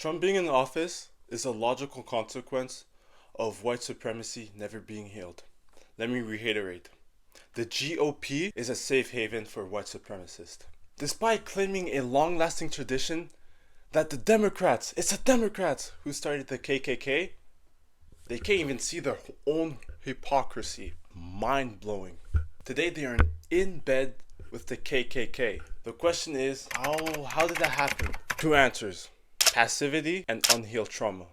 Trump being in office is a logical consequence of white supremacy never being healed. Let me reiterate. The GOP is a safe haven for white supremacists. Despite claiming a long-lasting tradition that the Democrats, it's the Democrats who started the KKK, they can't even see their own hypocrisy. Mind-blowing. Today they are in bed with the KKK. The question is, how did that happen? Two answers: passivity and unhealed trauma.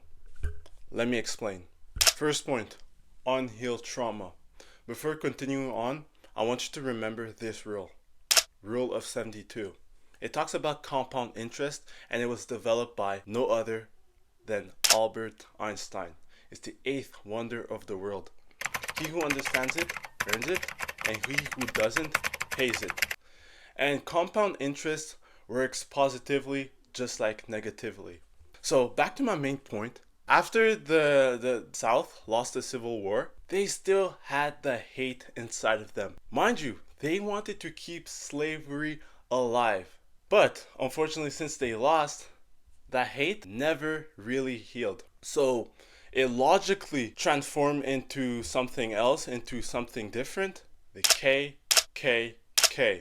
Let me explain. First point, unhealed trauma. Before continuing on, I want you to remember this rule. Rule of 72. It talks about compound interest, and it was developed by no other than Albert Einstein. It's the eighth wonder of the world. He who understands it, earns it, and he who doesn't, pays it. And compound interest works positively just like negatively. So back to my main point. After the South lost the Civil War, they still had the hate inside of them. Mind you, they wanted to keep slavery alive. But unfortunately, since they lost, that hate never really healed. So it logically transformed into something else, into something different. The KKK.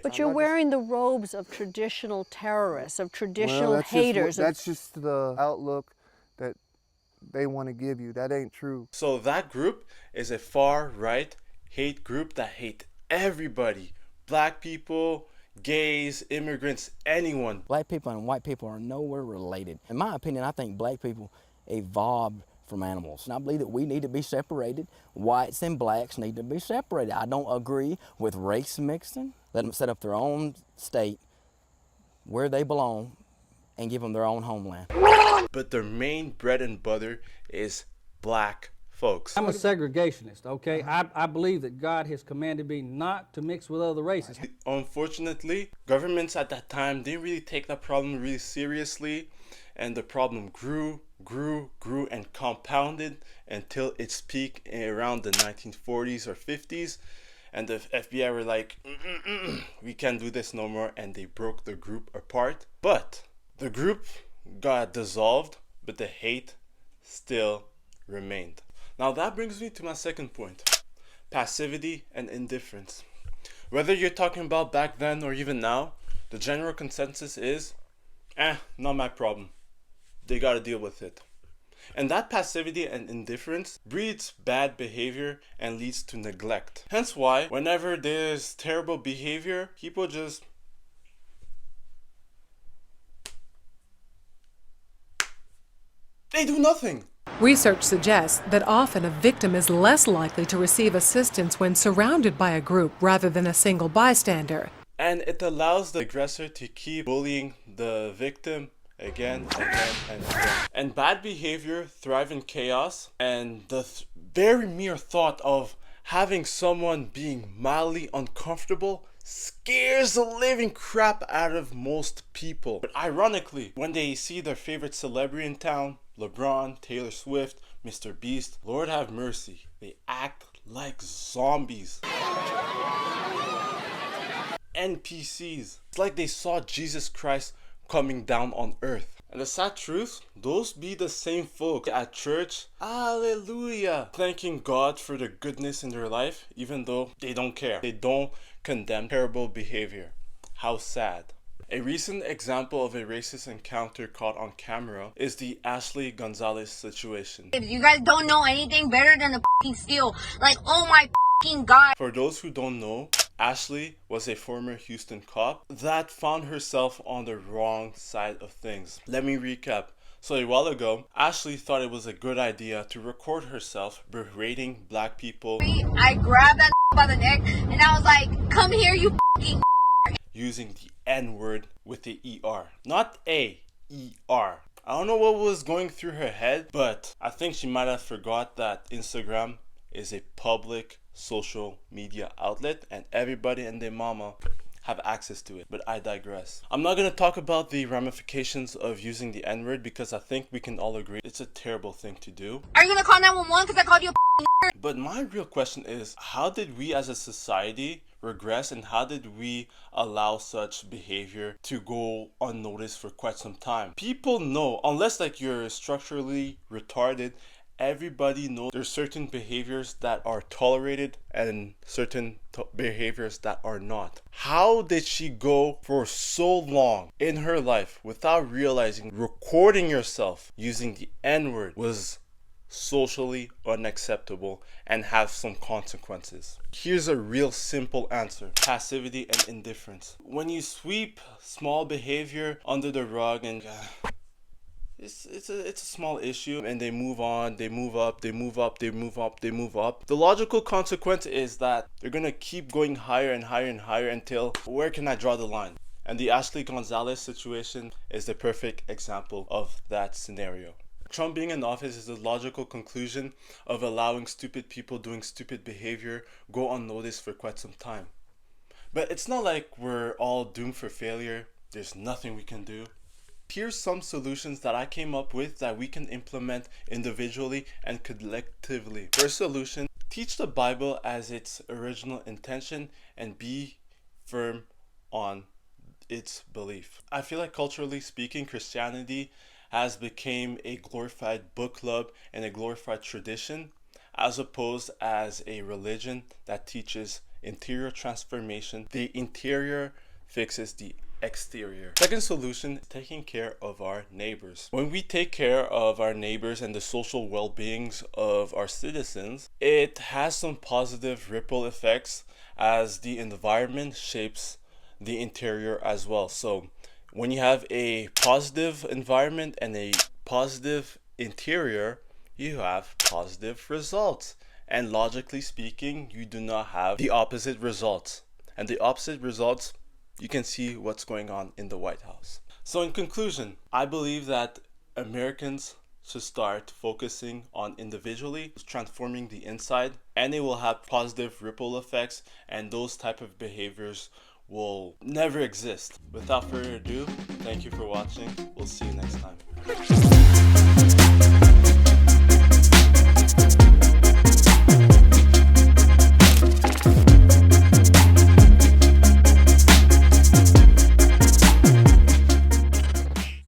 But you're wearing the robes of traditional terrorists, of traditional haters. That's just the outlook that they want to give you. That ain't true. So that group is a far-right hate group that hate everybody. Black people, gays, immigrants, anyone. Black people and white people are nowhere related. In my opinion, I think black people evolved from animals. And I believe that we need to be separated. Whites and blacks need to be separated. I don't agree with race mixing. Let them set up their own state where they belong and give them their own homeland. But their main bread and butter is black folks. I'm a segregationist, okay? I believe that God has commanded me not to mix with other races. Unfortunately, governments at that time didn't really take that problem really seriously, and the problem grew and compounded until its peak around the 1940s or 50s, and the FBI were like, we can't do this no more, and they broke the group apart. But the group got dissolved, but the hate still remained. Now that brings me to my second point, passivity and indifference. Whether you're talking about back then or even now, the general consensus is, not my problem. They gotta deal with it. And that passivity and indifference breeds bad behavior and leads to neglect. Hence why, whenever there's terrible behavior, people just they do nothing. Research suggests that often a victim is less likely to receive assistance when surrounded by a group rather than a single bystander. And it allows the aggressor to keep bullying the victim again and again. And bad behavior thrives in chaos, and the very mere thought of having someone being mildly uncomfortable scares the living crap out of most people. But ironically, when they see their favorite celebrity in town, LeBron, Taylor Swift, Mr. Beast, Lord have mercy, they act like zombies. NPCs. It's like they saw Jesus Christ coming down on earth. And the sad truth, those be the same folk at church, hallelujah, thanking God for the goodness in their life, even though they don't care. They don't condemn terrible behavior. How sad. A recent example of a racist encounter caught on camera is the Ashley Gonzalez situation. If you guys don't know anything better than the f***ing steal, like, oh my f***ing God. For those who don't know, Ashley was a former Houston cop that found herself on the wrong side of things. Let me recap. So a while ago, Ashley thought it was a good idea to record herself berating black people. I grabbed that by the neck and I was like, come here, you f***ing using the N-word with the E-R. Not A-E-R. I don't know what was going through her head, but I think she might have forgot that Instagram is a public social media outlet and everybody and their mama have access to it. But I digress. I'm not going to talk about the ramifications of using the N-word because I think we can all agree it's a terrible thing to do. Are you going to call 911 because I called you a But my real question is, how did we as a society regress, and how did we allow such behavior to go unnoticed for quite some time? People know, unless like you're structurally retarded, everybody knows there's certain behaviors that are tolerated and certain behaviors that are not. How did she go for so long in her life without realizing recording yourself using the N-word was socially unacceptable and have some consequences? Here's a real simple answer: passivity and indifference. When you sweep small behavior under the rug and it's a small issue and they move on, they move up, they move up, they move up, they move up, the logical consequence is that they're gonna keep going higher and higher and higher until where can I draw the line? And the Ashley Gonzalez situation is the perfect example of that scenario. Trump being in office is the logical conclusion of allowing stupid people doing stupid behavior go unnoticed for quite some time. But it's not like we're all doomed for failure. There's nothing we can do. Here's some solutions that I came up with that we can implement individually and collectively. First solution: teach the Bible as its original intention and be firm on its belief. I feel like culturally speaking, Christianity has become a glorified book club and a glorified tradition, as opposed as a religion that teaches interior transformation. The interior fixes the exterior. Second solution: taking care of our neighbors. When we take care of our neighbors and the social well-beings of our citizens, it has some positive ripple effects as the environment shapes the interior as well. So when you have a positive environment and a positive interior, you have positive results. And logically speaking, you do not have the opposite results. And the opposite results, you can see what's going on in the White House. So in conclusion, I believe that Americans should start focusing on individually transforming the inside, and it will have positive ripple effects, and those type of behaviors will never exist. Without further ado, thank you for watching. We'll see you next time.